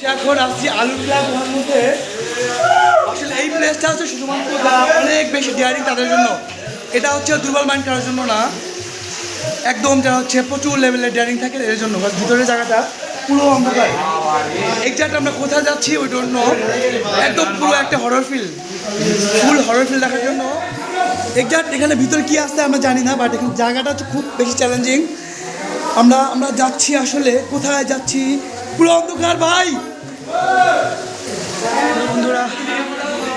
এখন আসছি আলুট্লা গুহার মধ্যে। আসলে এই প্লেসটা হচ্ছে শুধুমাত্র যারা অনেক বেশি ডিয়ারিং তাদের জন্য। এটা হচ্ছে দুর্বল মাইন্ড করার জন্য না, একদম যারা হচ্ছে প্রচুর লেভেলের ডিয়ারিং থাকে এর জন্য। ভিতরের জায়গাটা পুরো অন্ধকার। এক্সাক্ট আমরা কোথায় যাচ্ছি ওই জন্য একদম পুরো একটা হরর ফিল, ফুল হরর ফিল দেখার জন্য। এক্সাক্ট এখানে ভিতরে কী আসছে আমরা জানি না, বাট এখানে জায়গাটা হচ্ছে খুব বেশি চ্যালেঞ্জিং। আমরা যাচ্ছি, আসলে কোথায় যাচ্ছি, পুরো অন্ধকার ভাই। বন্ধুরা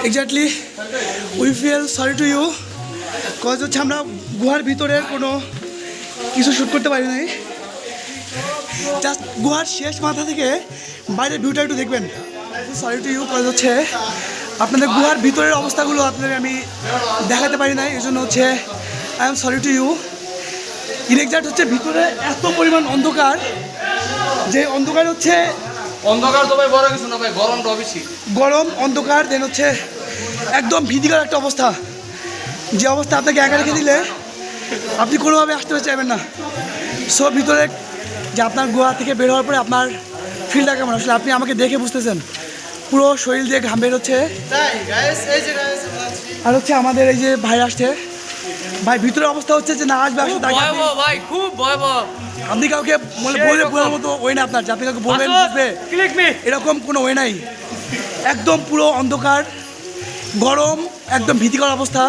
exactly we feel sorry to you, cause হচ্ছে আমরা গুহার ভিতরের কোনো কিছু শ্যুট করতে পারি নাই। জাস্ট গুহার শেষ মাথা থেকে বাইরের ভিউটা একটু দেখবেন। সরি টু ইউ, কজ হচ্ছে আপনাদের গুহার ভিতরের অবস্থাগুলো আপনাদের আমি দেখাতে পারি নাই, এই জন্য হচ্ছে I am sorry to you. Inexact হচ্ছে ভিতরে এত পরিমাণ অন্ধকার, যে অন্ধকার হচ্ছে অন্ধকার তো ভাই বড় কিছু না ভাই, গরমটা বেশি। গরম, অন্ধকার, দেন হচ্ছে একদম ভীতিকর একটা অবস্থা। যে অবস্থা আপনাকে একা রেখে দিলে আপনি কোনোভাবে আসতে চাইবেন না। সব ভিতরে যে আপনার গুহা থেকে বের হওয়ার পরে আপনার ফিলটা কেমন, আসলে আপনি আমাকে দেখে বুঝতেছেন পুরো শরীর দিয়ে ঘাম বের হচ্ছে। আর হচ্ছে আমাদের এই যে ভাই আসছে, ভাই ভিতরের অবস্থা হচ্ছে যে না আসবে আসলে ভাই খুব ভয়াবহ। আপনি কাউকে বলে বোঝার মতো ওই না আপনার, যে আপনি কাউকে বলবেন বুঝবে এরকম কোনো ওয়ে নাই। একদম পুরো অন্ধকার, গরম, একদম ভীতিকর অবস্থা,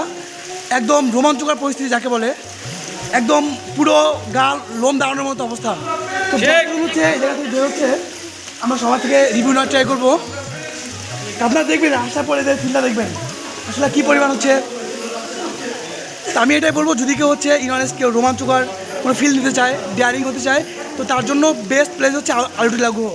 একদম রোমাঞ্চকর পরিস্থিতি যাকে বলে, একদম পুরো গা লোম দাঁড়ানোর মতো অবস্থা। তো হচ্ছে এই জায়গা থেকে বেরোচ্ছে, আমরা সবার থেকে রিভিউ নেওয়ার ট্রাই করবো। আপনারা দেখবেন আসার পরে ফিল্ডটা দেখবেন আসলে কী পরিমাণ হচ্ছে। তা আমি এটাই বলবো, যদি কেউ হচ্ছে ইনঅনেস্ট, কেউ রোমাঞ্চকর কোনো ফিল নিতে চায়, ডেয়ারিং হতে চায়, তো তার জন্য বেস্ট প্লেস হচ্ছে আলুট্লা গুহা।